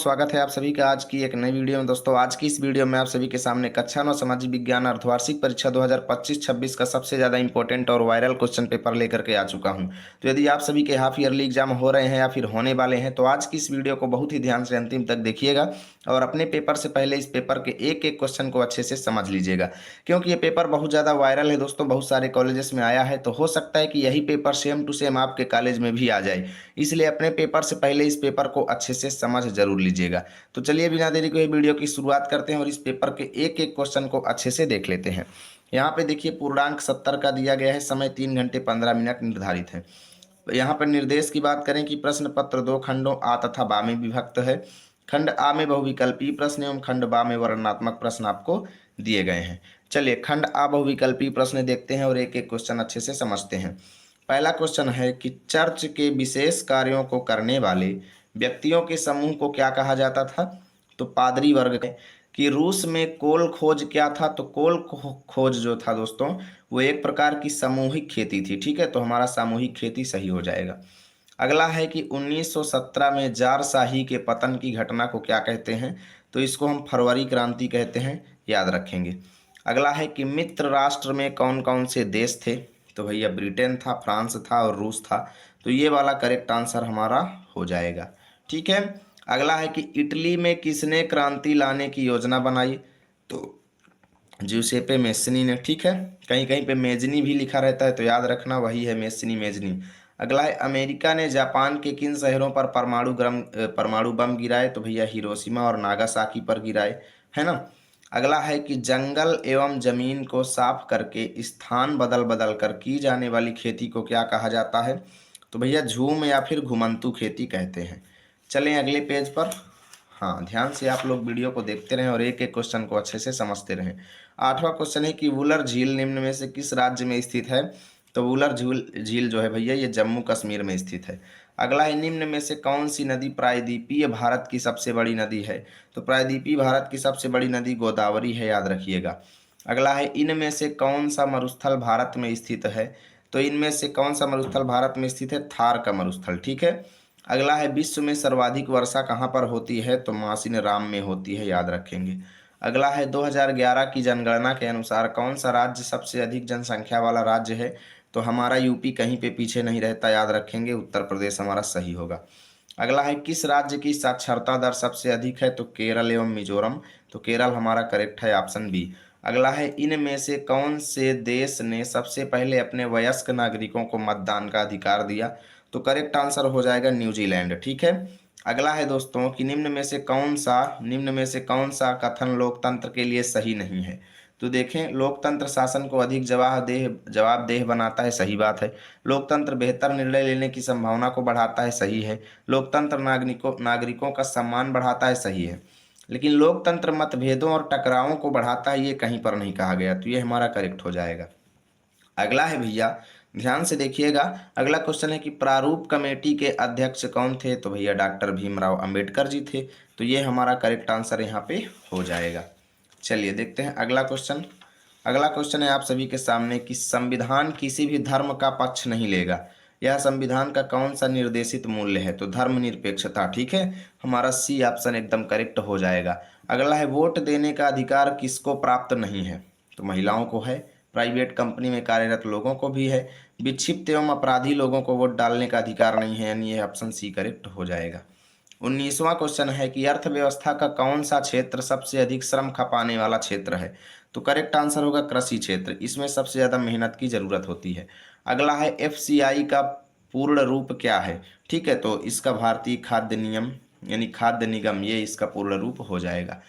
स्वागत है आप सभी का आज की एक नई वीडियो में। दोस्तों आज की इस वीडियो में आप सभी के सामने कक्षा 9 सामाजिक विज्ञान अर्धवार्षिक परीक्षा 2025-26 का सबसे ज़्यादा इंपॉर्टेंट और वायरल क्वेश्चन पेपर लेकर के आ चुका हूं। तो यदि आप सभी के हाफ ईयरली एग्जाम हो रहे हैं या फिर होने वाले हैं तो आज की इस वीडियो को बहुत ही ध्यान से अंतिम तक देखिएगा और अपने पेपर से पहले इस पेपर के एक एक क्वेश्चन को अच्छे से समझ लीजिएगा, क्योंकि ये पेपर बहुत ज़्यादा वायरल है दोस्तों, बहुत सारे कॉलेजेस में आया है। तो हो सकता है कि यही पेपर सेम टू सेम आपके कॉलेज में भी आ जाए, इसलिए अपने पेपर से पहले इस पेपर को अच्छे से समझ जरूर लीजिएगा। तो चलिए बिना देरी को ये वीडियो की शुरुआत करते हैं और इस पेपर के एक एक क्वेश्चन को अच्छे से देख लेते हैं। यहाँ पे देखिए पूर्णांक 70 का दिया गया है, समय 3 घंटे 15 मिनट निर्धारित है। यहाँ पर निर्देश की बात करें कि प्रश्न पत्र दो खंडों आ तथा बा में विभक्त है। खंड आ में बहुविकल्पीय प्रश्न एवं खंड बा में वर्णनात्मक प्रश्न आपको दिए गए हैं। चलिए खंड आ बहुविकल्पीय प्रश्न देखते हैं और एक एक क्वेश्चन अच्छे से समझते हैं। पहला क्वेश्चन है कि चर्च के विशेष कार्यों को करने वाले व्यक्तियों के समूह को क्या कहा जाता था? तो पादरी वर्ग है। कि रूस में कोल खोज क्या था? तो कोल खोज जो था दोस्तों वो एक प्रकार की सामूहिक खेती थी। ठीक है, तो हमारा सामूहिक खेती सही हो जाएगा। अगला है कि 1917 में जार शाही के पतन की घटना को क्या कहते हैं? तो इसको हम फरवरी क्रांति कहते हैं, याद रखेंगे। अगला है कि मित्र राष्ट्र में कौन कौन से देश थे? तो भैया ब्रिटेन था, फ्रांस था और रूस था। तो ये वाला करेक्ट आंसर हमारा हो जाएगा। ठीक है, अगला है कि इटली में किसने क्रांति लाने की योजना बनाई? तो ज्यूसेppe मेस्नी ने। ठीक है, कहीं कहीं पे मेजनी भी लिखा रहता है तो याद रखना वही है, मेस्नी मेजनी। अगला है अमेरिका ने जापान के किन शहरों पर परमाणु बम गिराए? तो भैया हिरोशिमा और नागासाकी पर गिराए, है ना। अगला है कि जंगल एवं जमीन को साफ करके स्थान बदल बदल कर की जाने वाली खेती को क्या कहा जाता है? तो भैया झूम या फिर घुमंतू खेती कहते हैं। चलें अगले पेज पर। हाँ, ध्यान से आप लोग वीडियो को देखते रहें और एक एक क्वेश्चन को अच्छे से समझते रहें। आठवां क्वेश्चन है कि वुलर झील निम्न में से किस राज्य में स्थित है? तो वुलर झील जो है भैया ये जम्मू कश्मीर में स्थित है। अगला है निम्न में से कौन सी नदी प्रायद्वीपीय भारत की सबसे बड़ी नदी है? तो प्रायद्वीपीय भारत की सबसे बड़ी नदी गोदावरी है, याद रखिएगा। अगला है इनमें से कौन सा मरुस्थल भारत में स्थित है? तो इनमें से कौन सा मरुस्थल भारत में स्थित है? थार का मरुस्थल। ठीक है, अगला है विश्व में सर्वाधिक वर्षा कहाँ पर होती है? तो मासिन राम में होती है, याद रखेंगे। अगला है 2011 की जनगणना के अनुसार कौन सा राज्य सबसे अधिक जनसंख्या वाला राज्य है? तो हमारा यूपी कहीं पे पीछे नहीं रहता, याद रखेंगे, उत्तर प्रदेश हमारा सही होगा। अगला है किस राज्य की साक्षरता दर सबसे अधिक है? तो केरल एवं मिजोरम। तो केरल हमारा करेक्ट है, ऑप्शन बी। अगला है इनमें से कौन से देश ने सबसे पहले अपने वयस्क नागरिकों को मतदान का अधिकार दिया? तो करेक्ट आंसर हो जाएगा न्यूजीलैंड। ठीक है, अगला है दोस्तों कि निम्न में से कौन सा कथन लोकतंत्र के लिए सही नहीं है? तो देखें, लोकतंत्र शासन को अधिक जवाबदेह बनाता है, सही बात है। लोकतंत्र बेहतर निर्णय लेने की संभावना को बढ़ाता है, सही है। लोकतंत्र नागरिकों का सम्मान बढ़ाता है, सही है। लेकिन लोकतंत्र मतभेदों और टकरावों को बढ़ाता है, ये कहीं पर नहीं कहा गया, तो ये हमारा करेक्ट हो जाएगा। अगला है भैया, ध्यान से देखिएगा, अगला क्वेश्चन है कि प्रारूप कमेटी के अध्यक्ष कौन थे? तो भैया डॉक्टर भीमराव अंबेडकर जी थे। तो ये हमारा करेक्ट आंसर यहाँ पे हो जाएगा। चलिए देखते हैं अगला क्वेश्चन। अगला क्वेश्चन है आप सभी के सामने कि संविधान किसी भी धर्म का पक्ष नहीं लेगा, यह संविधान का कौन सा निर्देशित मूल्य है? तो धर्मनिरपेक्षता। ठीक है, हमारा सी ऑप्शन एकदम करेक्ट हो जाएगा। अगला है वोट देने का अधिकार किसको प्राप्त नहीं है? तो महिलाओं को है, प्राइवेट कंपनी में कार्यरत लोगों को भी है, विक्षिप्त एवं अपराधी लोगों को वोट डालने का अधिकार नहीं है, यानी ये ऑप्शन सी करेक्ट हो जाएगा। 19वां क्वेश्चन है कि अर्थव्यवस्था का कौन सा क्षेत्र सबसे अधिक श्रम खपाने वाला क्षेत्र है? तो करेक्ट आंसर होगा कृषि क्षेत्र, इसमें सबसे ज़्यादा मेहनत की ज़रूरत होती है। अगला है एफसीआई का पूर्ण रूप क्या है? ठीक है, तो इसका भारतीय खाद्य नियम यानी खाद्य निगम, ये इसका पूर्ण रूप हो जाएगा।